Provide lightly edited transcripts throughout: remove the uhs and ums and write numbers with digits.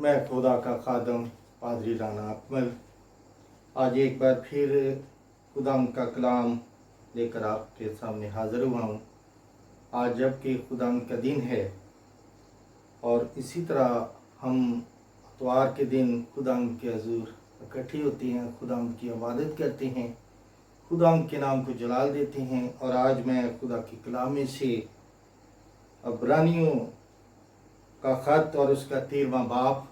मैं खुदा का खादम पादरी राना अकमल आज एक बार फिर खुदा का कलाम लेकर आपके सामने हाज़िर हुआ हूँ। आज जबकि खुदा का दिन है और इसी तरह हम इतवार के दिन खुदा के हजूर इकट्ठे होते हैं, खुदा की इबादत करते हैं, खुदा के नाम को जलाल देते हैं। और आज मैं खुदा के कलाम में से अब्रानियों का ख़त और उसका 13वां बाब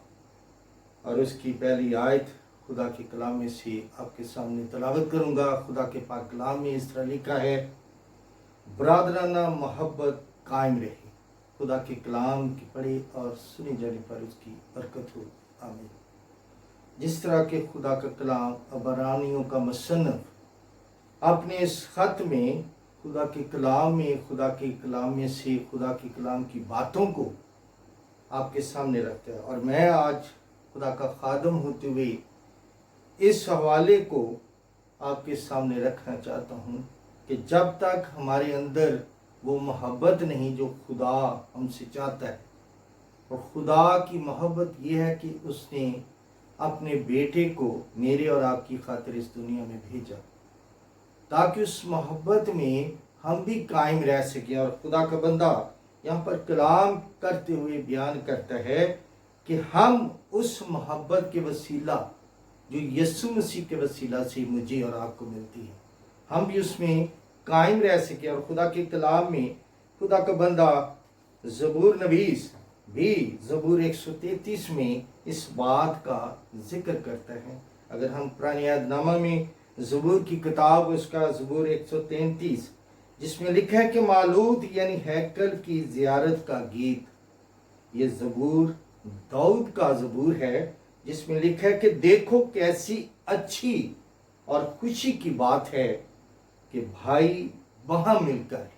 और उसकी पहली आयत खुदा के कलाम में से आपके सामने तलावत करूँगा। खुदा के पाक कलाम में इस तरह लिखा है, बरादराना मोहब्बत कायम रहे। खुदा के कलाम की पढ़े और सुने जाने पर उसकी बरकत हो, आमीन। जिस तरह के खुदा का कलाम अब्रानियों का मुसन्निफ अपने इस ख़त में खुदा के कलाम में से खुदा के कलाम की बातों को आपके सामने रखता है। और मैं आज खुदा का खादम होते हुए इस हवाले को आपके सामने रखना चाहता हूँ कि जब तक हमारे अंदर वो मोहब्बत नहीं जो खुदा हमसे चाहता है, और खुदा की मोहब्बत ये है कि उसने अपने बेटे को मेरे और आपकी खातिर इस दुनिया में भेजा ताकि उस मोहब्बत में हम भी कायम रह सकें। और खुदा का बंदा यहाँ पर कलाम करते हुए बयान करता है कि हम उस मोहब्बत के वसीला जो यीशु मसीह के वसीला से मुझे और आपको मिलती है, हम भी उसमें कायम रह सके। और खुदा के कलाम में खुदा का बंदा ज़बूर नवीस भी ज़बूर 133 में इस बात का जिक्र करता है। अगर हम पुराने यादनामा में ज़बूर की किताब उसका ज़बूर 133 जिसमें लिखा है कि मालूद यानी हैकल की ज़ियारत का गीत, ये ज़बूर दाऊद का ज़बूर है जिसमें लिखा है कि देखो कैसी अच्छी और खुशी की बात है कि भाई वहाँ मिलकर है।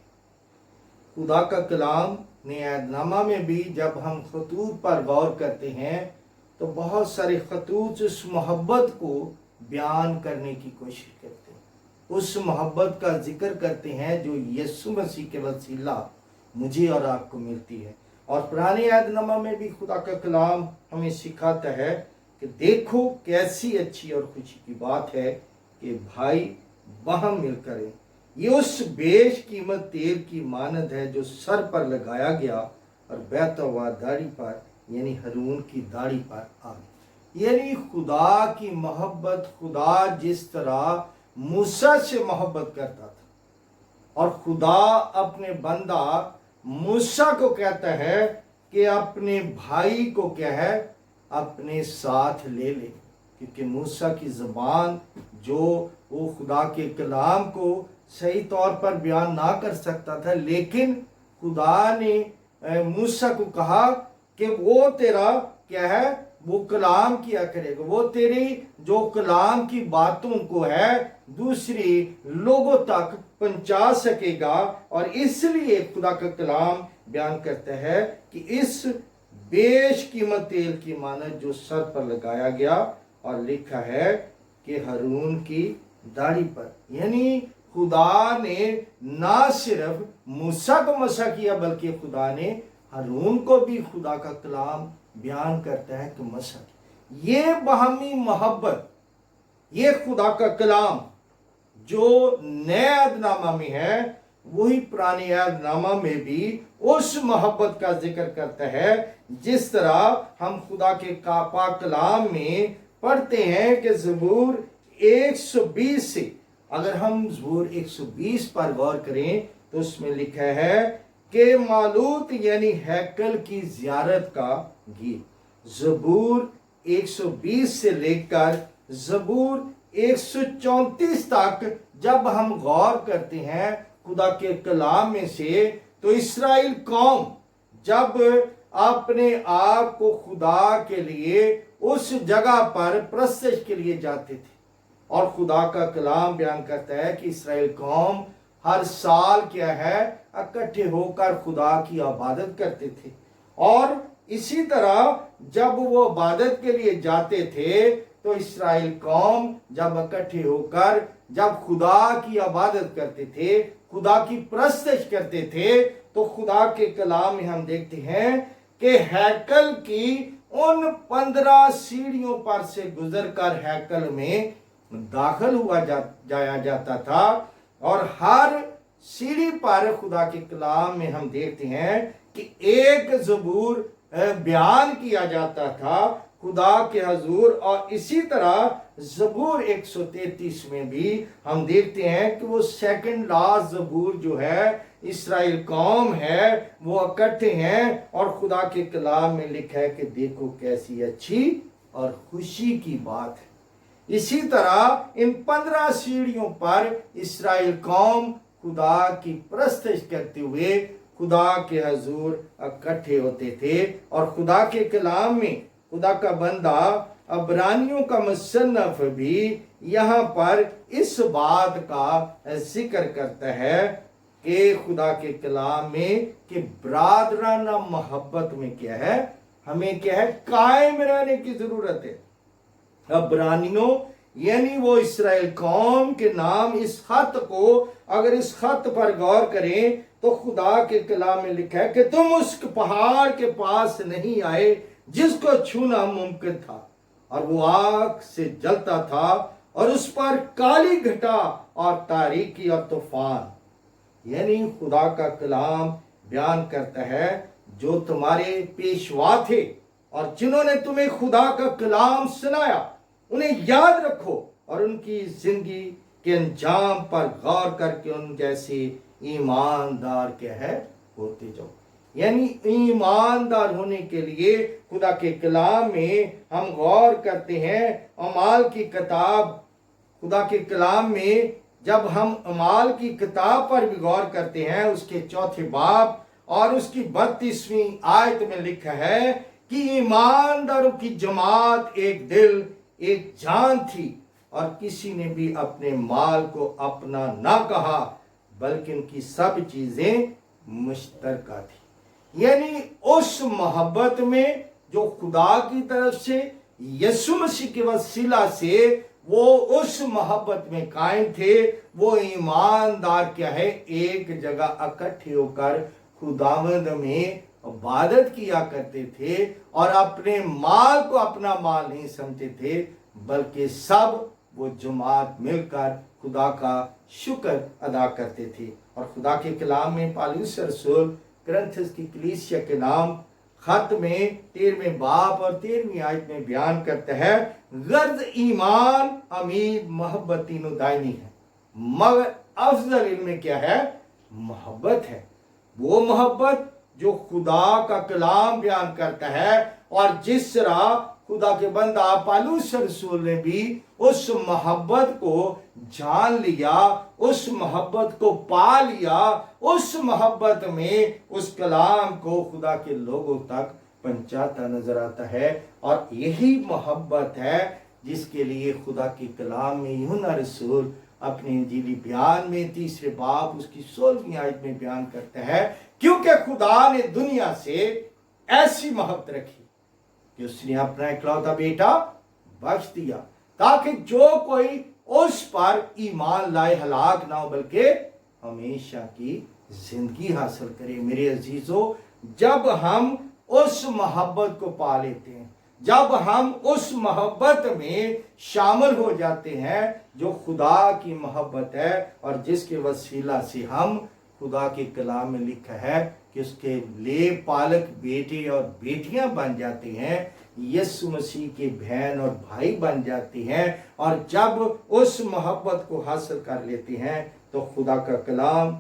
खुदा का कलाम नियादनामा में भी जब हम खतूत पर गौर करते हैं तो बहुत सारे खतूत उस मोहब्बत को बयान करने की कोशिश करते हैं, उस मोहब्बत का जिक्र करते हैं जो यीशु मसीह के वसीला मुझे और आपको मिलती है। और पुराने यादनामा में भी खुदा का कलाम हमें सिखाता है कि देखो कैसी अच्छी और खुशी की बात है कि भाई वहाँ मिलकर है। ये उस बेश कीमत तेल की मानद है जो सर पर लगाया गया और बहता हुआ दाढ़ी पर यानी हारून की दाढ़ी पर आ गया। यानी खुदा की मोहब्बत, खुदा जिस तरह मूसा से मोहब्बत करता था और खुदा अपने बंदा मूसा को कहता है कि अपने भाई को क्या है अपने साथ ले ले, क्योंकि मूसा की ज़बान जो वो खुदा के कलाम को सही तौर पर बयान ना कर सकता था, लेकिन खुदा ने मूसा को कहा कि वो तेरा क्या है वो कलाम किया करेगा, वो तेरी जो कलाम की बातों को है दूसरे लोगों तक पहुंचा सकेगा। और इसलिए खुदा का कलाम बयान करता है कि इस बेश कीमत तेल की मानद जो सर पर लगाया गया और लिखा है कि हारून की दाढ़ी पर, यानी खुदा ने ना सिर्फ मूसा को मसा किया बल्कि खुदा ने हारून को भी खुदा का कलाम बयान करता है कि मसा। ये बाहमी मोहब्बत, ये खुदा का कलाम जो नए अहदनामा में है वही पुराने अहदनामा में भी उस मोहब्बत का जिक्र करता है। जिस तरह हम खुदा के पाक कलाम में पढ़ते हैं कि ज़बूर 120 से अगर हम ज़बूर 120 पर गौर करें तो उसमें लिखा है कि मालूत यानी हैकल की ज़ियारत का गीत। ज़बूर 120 से लेकर ज़बूर 134 तक जब हम गौर करते हैं खुदा के कलाम में से, तो इस्राएल कौम जब अपने आप को खुदा के लिए उस जगह पर प्रस्तश के लिए जाते थे, और खुदा का कलाम बयान करता है कि इस्राएल कौम हर साल क्या है इकट्ठे होकर खुदा की इबादत करते थे। और इसी तरह जब वो इबादत के लिए जाते थे तो इस्राएल कौम जब इकट्ठे होकर जब खुदा की इबादत करते थे, खुदा की प्रस्तश करते थे, तो खुदा के कलाम में हम देखते हैं कि हैकल की उन 15 सीढ़ियों पर से गुजरकर हैकल में दाखिल हुआ जाया जाता था। और हर सीढ़ी पर खुदा के कलाम में हम देखते हैं कि एक ज़बूर बयान किया जाता था खुदा के हजूर। और इसी तरह ज़बूर 133 में भी हम देखते हैं कि वो सेकंड लास्ट ज़बूर जो है, इसराइल कौम है, वो इकट्ठे हैं और खुदा के कलाम में लिखा है कि देखो कैसी अच्छी और खुशी की बात है। इसी तरह इन 15 सीढ़ियों पर इसराइल कौम खुदा की परस्तिश करते हुए खुदा के हजूर इकट्ठे होते थे। और खुदा के कलाम में खुदा का बंदा अबरानियों का मुसन्नफ भी यहाँ पर इस बात का जिक्र करता है कि खुदा के कलाम में कि बरादराना मोहब्बत में क्या है, हमें क्या है, कायम रहने की जरूरत है। अबरानियों यानी वो इसराइल कौम के नाम, इस खत को अगर इस खत पर गौर करें तो खुदा के कलाम में लिखा है कि तुम उस पहाड़ के पास नहीं आए जिसको छूना मुमकिन था और वो आग से जलता था और उस पर काली घटा और तारीकी और तूफान। यानी खुदा का कलाम बयान करता है जो तुम्हारे पेशवा थे और जिन्होंने तुम्हें खुदा का कलाम सुनाया, उन्हें याद रखो और उनकी जिंदगी के अंजाम पर गौर करके उन जैसे ईमानदार क्या है होते जाओ। यानी ईमानदार होने के लिए खुदा के कलाम में हम गौर करते हैं। अमाल की किताब, खुदा के कलाम में जब हम अमाल की किताब पर भी गौर करते हैं, उसके 4 बाब और उसकी 32वीं आयत में लिखा है कि ईमानदारों की जमात एक दिल एक जान थी और किसी ने भी अपने माल को अपना ना कहा बल्कि उनकी सब चीजें मुश्तरका थी। यानी उस मोहब्बत में जो खुदा की तरफ से यीशु मसीह के वसीला से वो उस मोहब्बत में कायम थे, वो ईमानदार क्या है, एक जगह इकट्ठे होकर खुदावंद में इबादत किया करते थे और अपने माल को अपना माल नहीं समझते थे बल्कि सब वो जमात मिलकर खुदा का शुक्र अदा करते थे। और खुदा के कलाम में पौलुस रसूल कुरिन्थियों की कलीसिया के नाम खत में 13वें बाब और 13वीं आयत में बयान करता है, गर्ज ईमान अमीर मोहब्बत तीनों दायनी है मगर अफजल इनमें क्या है, मोहब्बत है। वो मोहब्बत जो खुदा का कलाम बयान करता है और जिस तरह खुदा के बंदा पौलुस रसूल ने भी उस मोहब्बत को जान लिया, उस मोहब्बत को पा लिया, उस मोहब्बत में उस कलाम को खुदा के लोगों तक पहुंचाता नजर आता है। और यही मोहब्बत है जिसके लिए खुदा के कलाम में यूहन्ना रसूल अपने इंजीली बयान में 3 बाब उसकी 16वीं आयत में बयान करता है, क्योंकि खुदा ने दुनिया से ऐसी मोहब्बत रखी कि उसने अपना इकलौता बेटा बख्श दिया ताकि जो कोई उस पर ईमान लाए हलाक ना हो बल्कि हमेशा की जिंदगी हासिल करे। मेरे अजीजों, जब हम उस मोहब्बत को पा लेते हैं, जब हम उस मोहब्बत में शामिल हो जाते हैं जो खुदा की मोहब्बत है और जिसके वसीला से हम खुदा के कलाम में लिखा है कि उसके ले पालक बेटे और बेटियां बन जाते हैं, यीशु मसीह के बहन और भाई बन जाते हैं। और जब उस मोहब्बत को हासिल कर लेते हैं तो खुदा का कलाम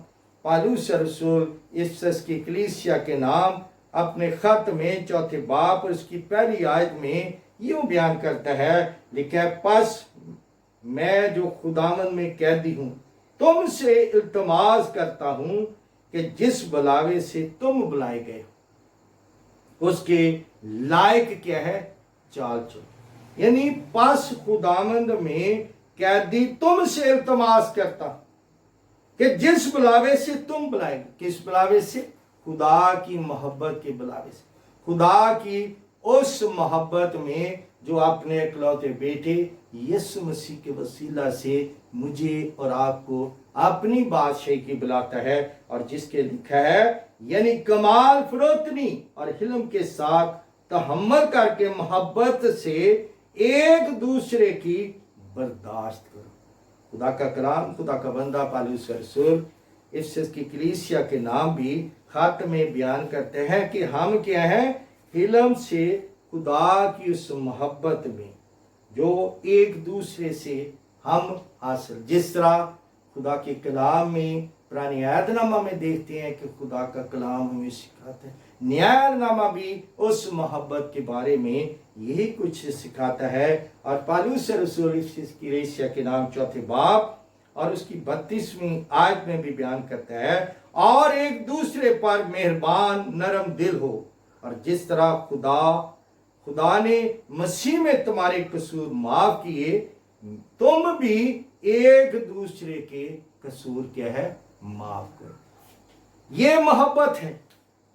पौलुस रसूल इफिसस की कलीसिया के नाम अपने खत में 4 बाब और उसकी पहली आयत में यूं बयान करता है, लिखा है, बस मैं जो खुदावंद में कैदी हूं तुमसे इल्तमास करता हूं कि जिस बुलावे से तुम बुलाए गए उसके लायक क्या है, चाल चलो। यानी पास खुदावंद में कैदी तुमसे इल्तमास करता कि जिस बुलावे से तुम बुलाए, किस बुलावे से, खुदा की मोहब्बत के बुलावे से, खुदा की उस मोहब्बत में जो अपने इकलौते बेटे यीशु मसीह के वसीला से मुझे और आपको अपनी बादशाही की बुलाता है और जिसके लिखा है, यानी कमाल फरोतनी और हिल्म के साथ तहम्मुल करके मोहब्बत से एक दूसरे की बर्दाश्त करो। खुदा का कलाम, खुदा का बंदा पौलुस रसूल इफिसस की कलीसिया के नाम भी खत में बयान करते हैं कि हम क्या हैं, इल्म से खुदा की उस मोहब्बत में जो एक दूसरे से हम हासिल, जिस तरह खुदा के कलाम में पुरानी अहदनामा में देखते हैं कि खुदा का कलाम हमें सिखाता है, न्यायनामा भी उस मोहब्बत के बारे में यही कुछ सिखाता है। और पौलुस रसूल इफिसस की कलीसिया के नाम 4 बाब और उसकी 32वीं आयत में भी बयान करता है, और एक दूसरे पर मेहरबान नरम दिल हो, और जिस तरह खुदा ने मसीह में तुम्हारे कसूर माफ किए, तुम भी एक दूसरे के कसूर क्या है, माफ करो। ये मोहब्बत है।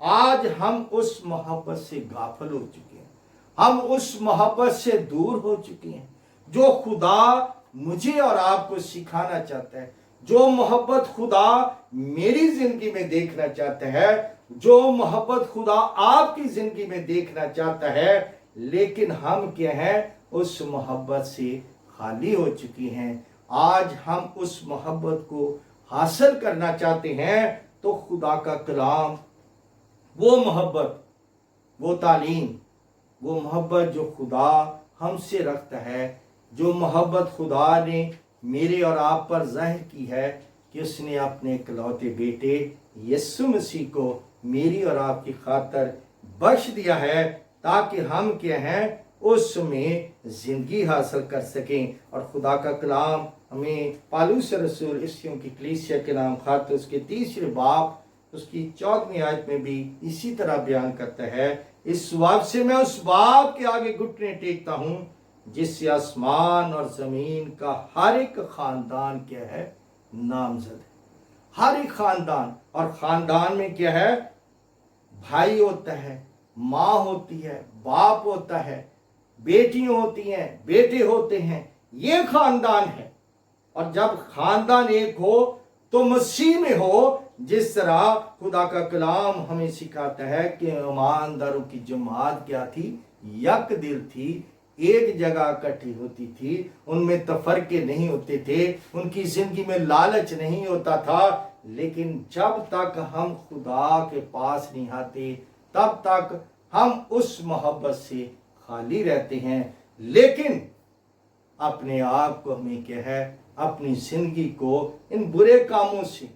आज हम उस मोहब्बत से गाफिल हो चुके हैं, हम उस मोहब्बत से दूर हो चुके हैं जो खुदा मुझे और आपको सिखाना चाहता है, जो मोहब्बत खुदा मेरी जिंदगी में देखना चाहता है, जो मोहब्बत खुदा आपकी जिंदगी में देखना चाहता है। लेकिन हम क्या हैं, उस मोहब्बत से खाली हो चुकी हैं। आज हम उस मोहब्बत को हासिल करना चाहते हैं तो खुदा का कलाम, वो मोहब्बत, वो तालीम, वो मोहब्बत जो खुदा हमसे रखता है, जो मोहब्बत खुदा ने मेरे और आप पर जाहिर की है कि उसने अपने इकलौते बेटे यीशु मसीह को मेरी और आपकी खातिर बख्श दिया है, ताकि हम क्या हैं, उसमें जिंदगी हासिल कर सकें। और खुदा का कलाम हमें पौलुस रसूल इफिसियों की कलीसिया के नाम खत उसके 3 बाब उसकी 14वीं आयत में भी इसी तरह बयान करता है, इस बाब से मैं उस बाब के आगे घुटने टेकता हूं जिससे आसमान और जमीन का हर एक खानदान क्या है, नामजद है। हर एक खानदान, और खानदान में क्या है, भाई होता है, माँ होती है, बाप होता है, बेटियां होती हैं, बेटे होते हैं, ये खानदान है। और जब खानदान एक हो तो मसीह में हो, जिस तरह खुदा का कलाम हमें सिखाता है कि ईमानदारों की जमात क्या थी, यक दिल थी, एक जगह इकट्ठी होती थी, उनमें तफरके नहीं होते थे, उनकी जिंदगी में लालच नहीं होता था। लेकिन जब तक हम खुदा के पास नहीं आते, तब तक हम उस मोहब्बत से खाली रहते हैं। लेकिन अपने आप को हमें क्या है, अपनी जिंदगी को इन बुरे कामों से,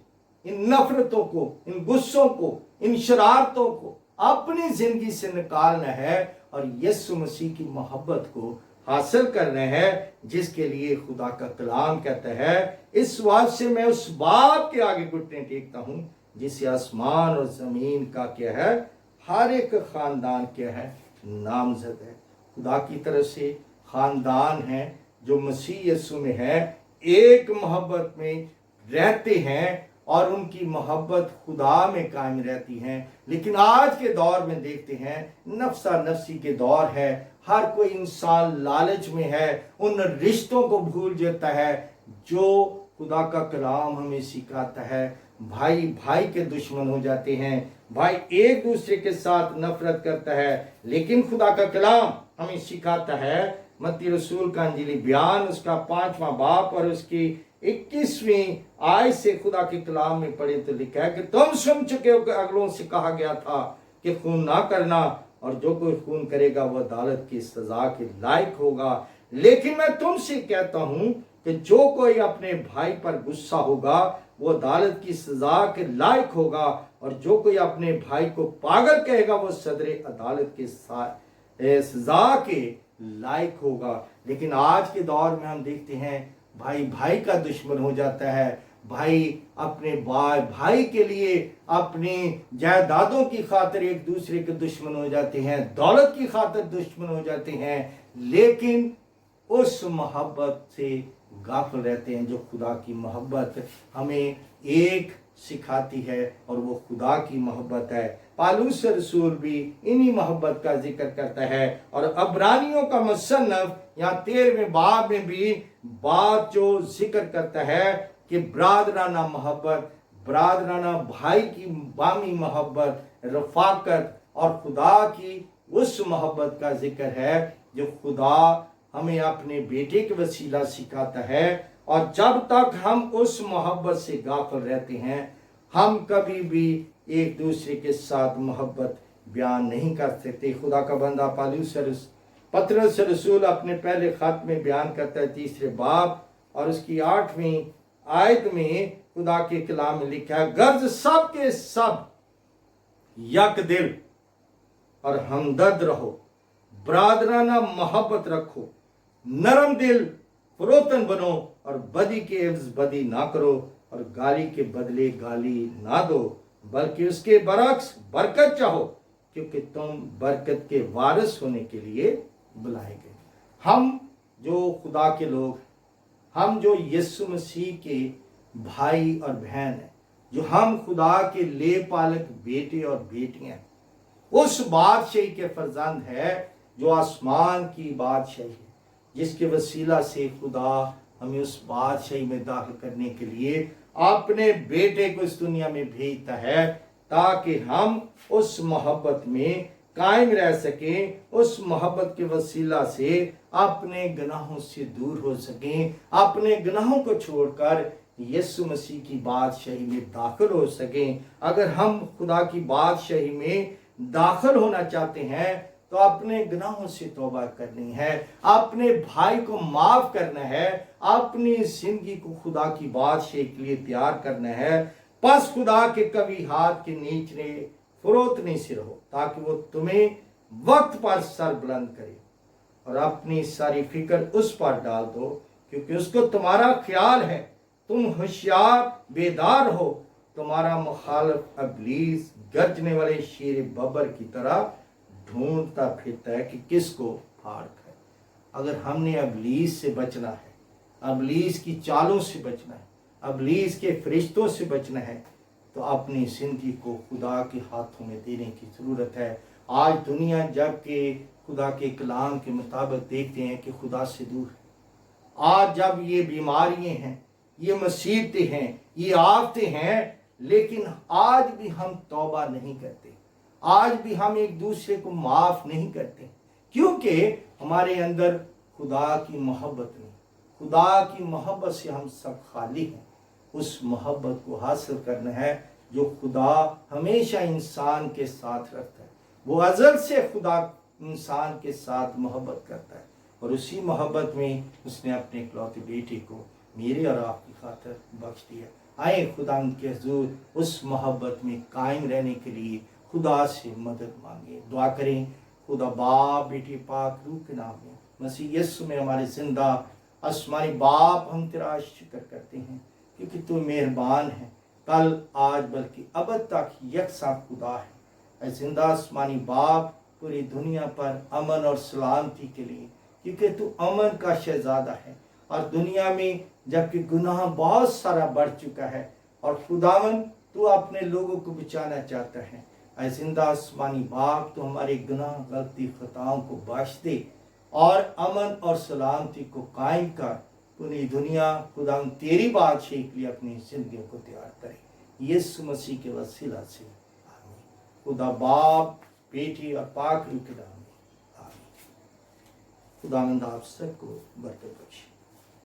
इन नफरतों को, इन गुस्सों को, इन शरारतों को अपनी जिंदगी से निकालना है और यीशु मसीह की मोहब्बत को हासिल करना है, जिसके लिए खुदा का कलाम कहता है, इस बात से मैं उस बाप के आगे घुटने टेकता हूं जिसे आसमान और जमीन का क्या है, हर एक खानदान क्या है, नामजद है। खुदा की तरफ से खानदान है जो मसीह यीशु में है, एक मोहब्बत में रहते हैं और उनकी मोहब्बत खुदा में कायम रहती है। लेकिन आज के दौर में देखते हैं, नफ्सा नफ्सी के दौर है, हर कोई इंसान लालच में है, उन रिश्तों को भूल जाता है जो खुदा का कलाम हमें सिखाता है। भाई भाई के दुश्मन हो जाते हैं, भाई एक दूसरे के साथ नफरत करता है। लेकिन खुदा का कलाम हमें सिखाता है, मत्ती रसूल का अंजीली बयान उसका 5वां बाब और उसकी 21वीं आयत से खुदा के कलाम में पढ़े तो लिखा है कि तुम सुन चुके हो कि अगलों से कहा गया था कि खून ना करना, और जो कोई खून करेगा वह अदालत की सजा के लायक होगा। लेकिन मैं तुमसे कहता हूं कि जो कोई अपने भाई पर गुस्सा होगा वो अदालत की सजा के लायक होगा, और जो कोई अपने भाई को पागल कहेगा वो सदरे अदालत के सजा के लायक होगा। लेकिन आज के दौर में हम देखते हैं भाई भाई का दुश्मन हो जाता है, भाई अपने भाई के लिए अपनी जायदादों की खातिर एक दूसरे के दुश्मन हो जाते हैं, दौलत की खातिर दुश्मन हो जाते हैं, लेकिन उस मोहब्बत से गाफिल रहते हैं जो खुदा की मोहब्बत हमें एक सिखाती है, और वो खुदा की मोहब्बत है। पौलुस रसूल भी इन्हीं मोहब्बत का जिक्र करता है, और अब्रानियों का मुसन्नफ यहाँ 13वें बाब में भी बात जो जिक्र करता है कि ब्रादराना मोहब्बत, ब्रादराना भाई की बामी मोहब्बत, रफाकत और खुदा की उस मोहब्बत का जिक्र है जो खुदा हमें अपने बेटे के वसीला सिखाता है। और जब तक हम उस मोहब्बत से गाफिल रहते हैं, हम कभी भी एक दूसरे के साथ मोहब्बत बयान नहीं कर सकते। खुदा का बंदा पतरस रसूल अपने पहले खत में बयान करता है 3 बाब और उसकी 8वीं आयत में खुदा के कलाम में लिखा है, गर्ज सब के सब यक दिल और हमदर्द रहो, बरादराना मोहब्बत रखो, नरम दिल फरोतन बनो और बदी के एवज बदी ना करो और गाली के बदले गाली ना दो, बल्कि उसके बरक्स बरकत चाहो, क्योंकि तुम बरकत के वारिस होने के लिए बुलाए गए। हम जो खुदा के लोग, हम जो यीशु मसीह के भाई और बहन हैं, जो हम खुदा के ले पालक बेटे और बेटियां, उस बादशाही के फर्जंद है जो आसमान की बादशाही है, जिसके वसीला से खुदा हमें उस बादशाही में दाखिल करने के लिए अपने बेटे को इस दुनिया में भेजता है, ताकि हम उस मोहब्बत में कायम रह सकें, उस मोहब्बत के वसीला से अपने गुनाहों से दूर हो सकें, अपने गुनाहों को छोड़कर यीशु मसीह की बादशाही में दाखिल हो सकें। अगर हम खुदा की बादशाही में दाखिल होना चाहते हैं तो अपने गुनाहों से तौबा करनी है, अपने भाई को माफ करना है, अपनी जिंदगी को खुदा की बादशाही के लिए तैयार करना है। बस खुदा के कभी हाथ के नीचे फरोतनी सिर हो, ताकि वो तुम्हें वक्त पर सर बुलंद करे और अपनी सारी फिक्र उस पर डाल दो, क्योंकि उसको तुम्हारा ख्याल है। तुम होशियार बेदार हो, तुम्हारा मुखालिफ इब्लीस गरजने वाले शेर बबर की तरह ढूंढता फिरता है कि किसको फाड़ खाए। अगर हमने इब्लीस से बचना है, इब्लीस की चालों से बचना है, इब्लीस के फरिश्तों से बचना है, तो अपनी जिंदगी को खुदा के हाथों में देने की ज़रूरत है। आज दुनिया जबकि खुदा के कलाम के मुताबिक देखते हैं कि खुदा से दूर है, आज जब ये बीमारियां हैं, ये मुसीबतें हैं, ये आफतें हैं, लेकिन आज भी हम तौबा नहीं करते, आज भी हम एक दूसरे को माफ नहीं करते, क्योंकि हमारे अंदर खुदा की मोहब्बत नहीं। खुदा की मोहब्बत से हम सब खाली हैं। उस मोहब्बत को हासिल करना है जो खुदा हमेशा इंसान के साथ रखता है। वो अज़ल से खुदा इंसान के साथ मोहब्बत करता है और उसी मोहब्बत में उसने अपने इकलौते बेटे को मेरे और आपकी खातिर बख्श दिया। आए खुदा के हुजूर उस मोहब्बत में कायम रहने के लिए खुदा से मदद मांगे, दुआ करें। खुदा बाप बेटे पाक रूह के नाम में मसीह यीशु में हमारे जिंदा आसमानी बाप, हम तेरा शुक्र करते हैं क्योंकि तू मेहरबान है, कल आज बल्कि अब तक यकसा खुदा है। ऐ जिंदा आसमानी बाप, पूरी दुनिया पर अमन और सलामती के लिए, क्योंकि तू अमन का शहजादा है और दुनिया में जबकि गुनाह बहुत सारा बढ़ चुका है और खुदावन तू अपने लोगों को बचाना चाहता है। ऐ जिंदा आसमानी बाप, तो हमारे गुनाह गलती खताओं को बख्श दे और अमन और सलामती को कायम कर। पूरी दुनिया खुदा तेरी बादशाही के लिए अपनी जिंदगी को तैयार करे, यीशु मसीह के वसीला से आमीन। खुदा बाप, बेटी और पाक रूह के नाम में आमीन। खुदावंद आप सबको बरकत बख्शे।